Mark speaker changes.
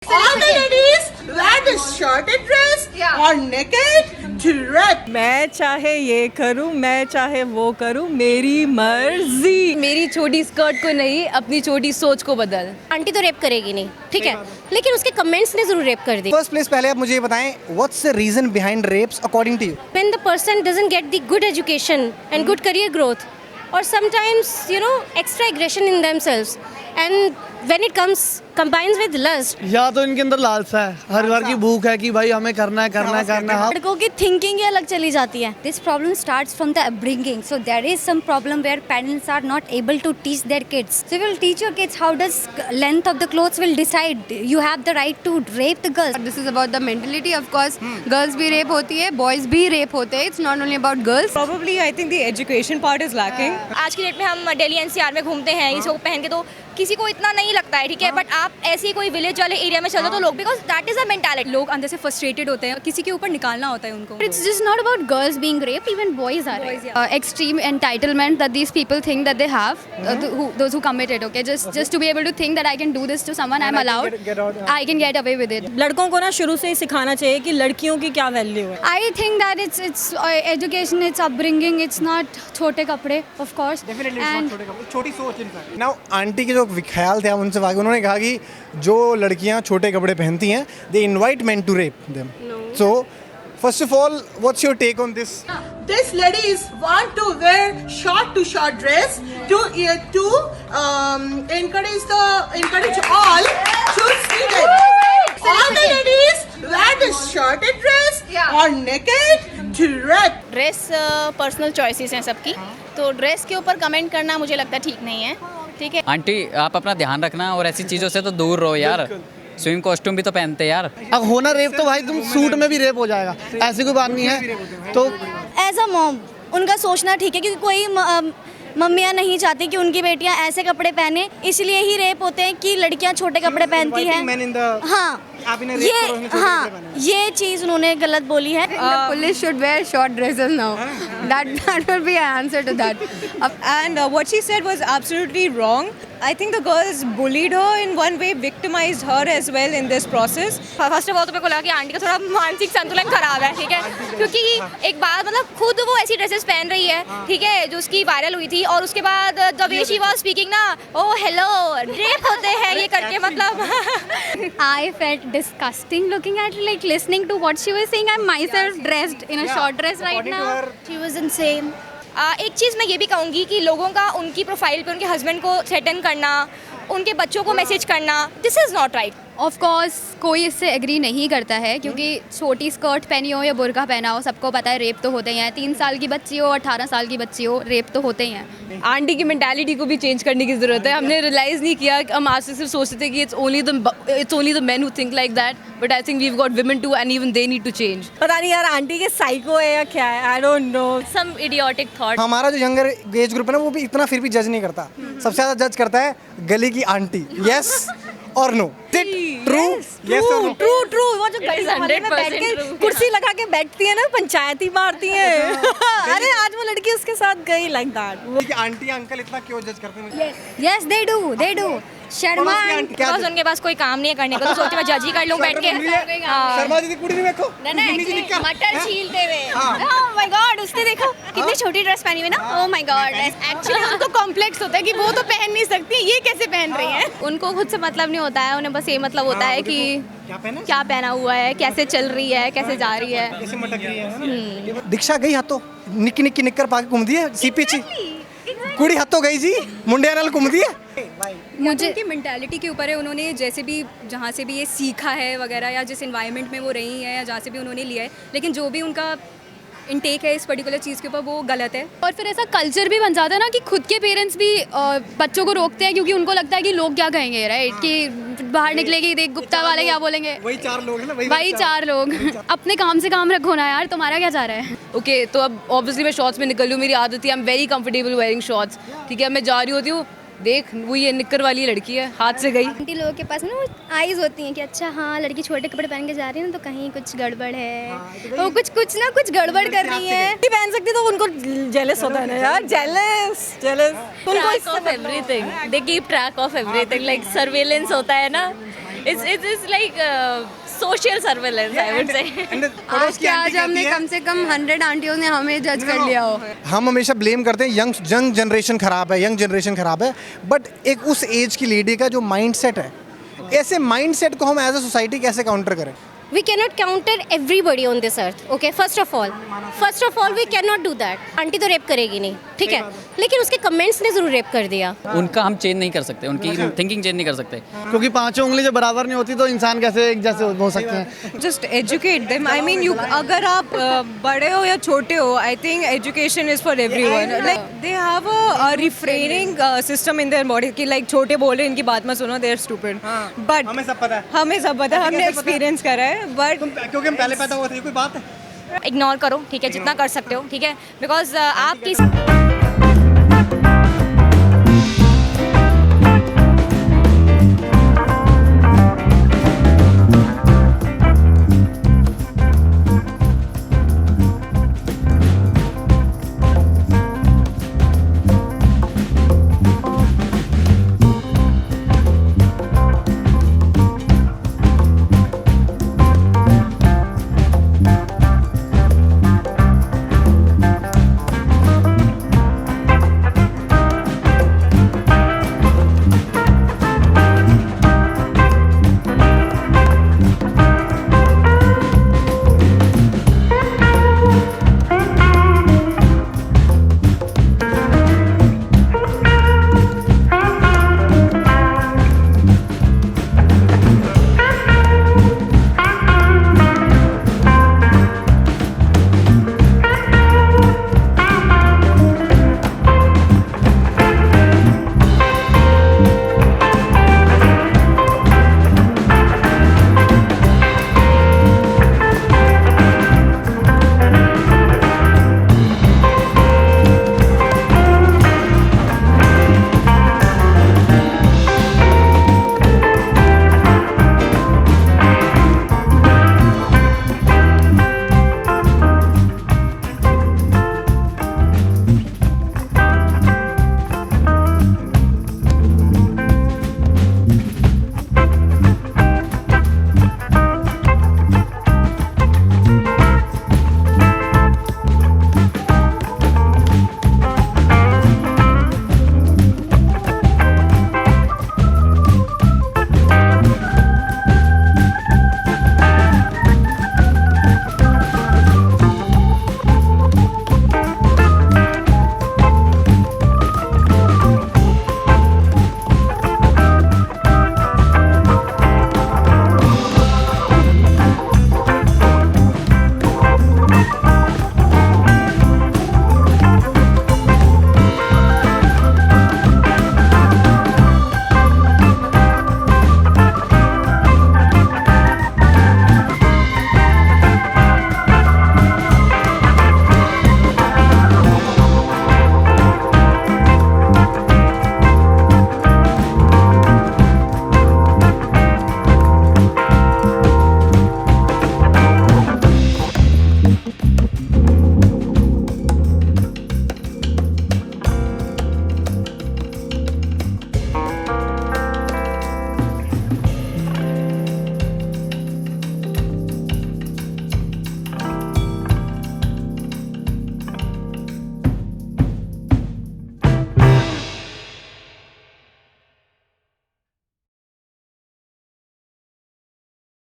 Speaker 1: All the ladies wear the shorted dress or naked direct.
Speaker 2: मैं चाहे ये करूं, मैं चाहे वो करूं, मेरी मर्जी।
Speaker 3: मेरी छोटी स्कर्ट को नहीं, अपनी छोटी सोच को बदल।
Speaker 4: आंटी तो रेप करेगी नहीं, ठीक है, लेकिन उसके कमेंट्स ने जरूर रेप कर दी।
Speaker 5: फर्स्ट प्लेस पहले आप मुझे ये बताएं, what's the reason behind rapes according to you?
Speaker 4: When the person doesn't get the good education and good career growth, or sometimes extra aggression in themselves, and when it combines with lust.
Speaker 6: या तो इनके अंदर लालसा है, हर बार की भूख है कि भाई हमें करना है करना है करना है।
Speaker 4: लड़कों की थिंकिंग ही अलग चली जाती है।
Speaker 7: This problem starts from the upbringing. So there is some problem where parents are not able to teach their kids. So you will teach your kids how does length of the clothes will decide. You have the right to rape the girls.
Speaker 3: This is about the mentality. Of course, girls भी rape होती है, boys भी rape होते हैं. It's not only about girls.
Speaker 2: Probably I think the education part is lacking.
Speaker 8: आज की date में हम दिल्ली एनसीआर में घूमते हैं इसको पहन के, तो किसी को इतना नहीं लगता है, ठीक है, बट आप ऐसे कोई विलेज वाले एरिया में चलो तो लोग, because that is a mentality,
Speaker 3: लोग अंदर से फ्रस्ट्रेटेड होते हैं, किसी के ऊपर निकालना होता है उनको.
Speaker 7: It's just not about girls being raped. Even boys are raped.
Speaker 3: Extreme entitlement that these people think that they have, those who committed, okay, just to be able to think that I can do this to someone, I'm allowed, I can get away with it.
Speaker 2: लड़कों को ना शुरू से ही सिखाना चाहिए कि लड़कियों की क्या वैल्यू है.
Speaker 7: I think that it's education, it's upbringing, it's not छोटे कपड़े, of course. And
Speaker 5: छोटी सोच इनका। नाउ आंटी के जो ख्याल थे हम उनसे वाकिफ, उन्होंने कहा कि जो लड़कियां छोटे कपड़े पहनती हैं, they invite men to rape them. So first of all, what's your take on this?
Speaker 1: These ladies want to wear short to short dress to encourage all to see them. All the ladies wear the shorted dress or naked direct.
Speaker 8: Dress personal choices हैं सबकी, तो dress के ऊपर comment करना मुझे लगता है ठीक नहीं है, ठीक है.
Speaker 9: आंटी आप अपना ध्यान रखना और ऐसी चीज़ों से तो दूर रहो यार. स्विमिंग कॉस्ट्यूम भी तो पहनते यार.
Speaker 6: अब होना रेप तो भाई तुम सूट में भी रेप हो जाएगा, ऐसी कोई बात नहीं है. तो
Speaker 4: एज अ मॉम उनका सोचना ठीक है, क्योंकि कोई मम्मियाँ नहीं चाहती कि उनकी बेटियाँ ऐसे कपड़े पहने, इसलिए ही रेप होते हैं कि लड़कियाँ छोटे कपड़े पहनती हैं. हाँ, ये चीज़ उन्होंने गलत बोली है.
Speaker 3: Police should wear short dresses now. That will be an answer to that.
Speaker 2: And what she said was absolutely wrong. I think the girls bullied her in one way, victimized her as well in this process.
Speaker 8: First of all तो मेरे को लगा कि aunty का थोड़ा मानसिक संतुलन खराब है, ठीक है, क्योंकि एक बात मतलब खुद वो ऐसी ड्रेसेस पहन रही है, ठीक है, जो उसकी वायरल हुई थी, और उसके बाद the way she was speaking ना, ओ हेलो रेप होते हैं ये करके, मतलब
Speaker 7: I felt disgusting looking at it, like listening to what she was saying. I'm myself dressed in a short dress right now.
Speaker 4: She was insane.
Speaker 8: एक चीज़ मैं ये भी कहूँगी कि लोगों का उनकी प्रोफाइल पे उनके हस्बैंड को थ्रेटन करना, उनके बच्चों को मैसेज करना, this is not right.
Speaker 3: Of course कोई इससे एग्री नहीं करता है, क्योंकि छोटी स्कर्ट पहनी हो या बुर्का पहना हो, सबको पता है रेप तो होते ही हैं. 3 साल की बच्ची हो, 18 साल की बच्ची हो, रेप तो होते ही हैं. आंटी की मेंटालिटी को भी चेंज करने की ज़रूरत है. हमने रियलाइज़ नहीं किया, हम आज से सिर्फ सोचते थे कि it's only the men who think like that, but I think we have got women too and even they need to change.
Speaker 2: पता नहीं यार आंटी के साइको है या क्या है, I don't know.
Speaker 8: Some idiotic thought.
Speaker 5: हमारा जो यंगर एज ग्रुप है ना, वो भी इतना फिर भी जज नहीं करता. सबसे ज्यादा जज करता है गली की आंटी. यस और नो? True
Speaker 2: true. वो जो गली मोहल्ले में बैठ के कुर्सी लगा के बैठती है ना, पंचायती मारती है. अरे आज वो लड़की उसके साथ गई लाइक दैट.
Speaker 5: आंटी अंकल इतना क्यों जज करते हैं?
Speaker 7: Yes, they do. Sharma
Speaker 8: because उनके पास कोई काम नहीं है करने को, तो सोचते मैं जज ही कर लूँ बैठ के.
Speaker 5: शर्मा दीदी कुड़ी नहीं देखो,
Speaker 8: मटर छीलते हुए.
Speaker 7: Oh my God, उसने देखो कितनी छोटी ड्रेस पहनी हुई ना. Oh my God.
Speaker 8: एक्चुअली उनको कॉम्प्लेक्स होता है कि वो तो पहन नहीं सकती, ये कैसे पहन रही है. उनको खुद से मतलब नहीं होता है, उन्हें बस ये मतलब होता है कि क्या पहना हुआ है, कैसे चल रही है, कैसे जा रही है.
Speaker 5: दीक्षा गई हाथों निक्की निक्की निक्कर पाके घूमती है सीपी कुड़ी हाथों गई जी मुंडिया नाल घूमती है.
Speaker 3: मुझे उनकी मेंटालिटी के ऊपर है. उन्होंने जैसे भी जहाँ से भी ये सीखा है वगैरह, या जिस एनवायरनमेंट में वो रही है या जहाँ से भी उन्होंने लिया है, लेकिन जो भी उनका इनटेक है इस पर्टिकुलर चीज़ के ऊपर वो गलत है. और फिर ऐसा कल्चर भी बन जाता है ना कि खुद के पेरेंट्स भी बच्चों को रोकते हैं, क्योंकि उनको लगता है कि लोग क्या कहेंगे, राइट, कि बाहर निकलेगी देख गुप्ता वाले क्या बोलेंगे.
Speaker 5: वही 4 लोग हैं ना,
Speaker 3: वही 4 लोग. अपने काम से काम रखो ना यार, तुम्हारा क्या जा रहा है. ओके तो अब ऑब्वियसली मैं शॉर्ट्स में निकल लूँ, मेरी आदत है, I am very comfortable wearing shorts, ठीक है. मैं जा रही होती हूँ, देख वो ये निक्कर वाली लड़की है, हाथ से गई.
Speaker 7: आंटी लोगों के पास ना आईज होती हैं कि अच्छा हाँ लड़की छोटे कपड़े पहन के जा रही है ना, तो कहीं कुछ गड़बड़ है, वो कुछ गड़बड़ कर रही है.
Speaker 2: नहीं पहन सकती तो उनको जेलस होता है ना यार. Jealous
Speaker 8: track of everything, they keep track of everything, like surveillance होता है ना, it's like social surveillance, I would say.
Speaker 5: पड़ोस की आंटी कहती है,
Speaker 2: कम से कम 100 आंटियों ने हमें जज कर लिया हो।
Speaker 5: हम हमेशा ब्लेम करते हैं यंग जनरेशन खराब है, यंग जनरेशन खराब है, बट एक उस एज की लेडी का जो माइंडसेट है, ऐसे माइंडसेट को हम एज अ सोसाइटी कैसे काउंटर करें?
Speaker 8: We cannot counter everybody on this earth. Okay, first of all we cannot do that. Aunty तो रेप करेगी नहीं, ठीक है, लेकिन उसके कमेंट्स ने जरूर रेप कर दिया।
Speaker 9: उनका हम चेंज नहीं कर सकते, उनकी थिंकिंग चेंज नहीं कर सकते।
Speaker 6: क्योंकि पांचों उंगली जब बराबर नहीं होती तो इंसान कैसे एक जैसे हो सकते हैं?
Speaker 2: Just educate them. I mean, you अगर आप बड़े हो या छोटे हो, I think education is for everyone. Like they have a refraining system in their body कि like छोटे बोले इनकी बात मत सुनो, they're stupid. But
Speaker 5: हमें सब पता है,
Speaker 2: हमने एक्सपीरियंस करा है, बट
Speaker 5: क्योंकि हम पहले पैदा हुए थे, कोई बात है।
Speaker 8: इग्नोर करो, ठीक है, जितना कर सकते हो, ठीक है, बिकॉज आपकी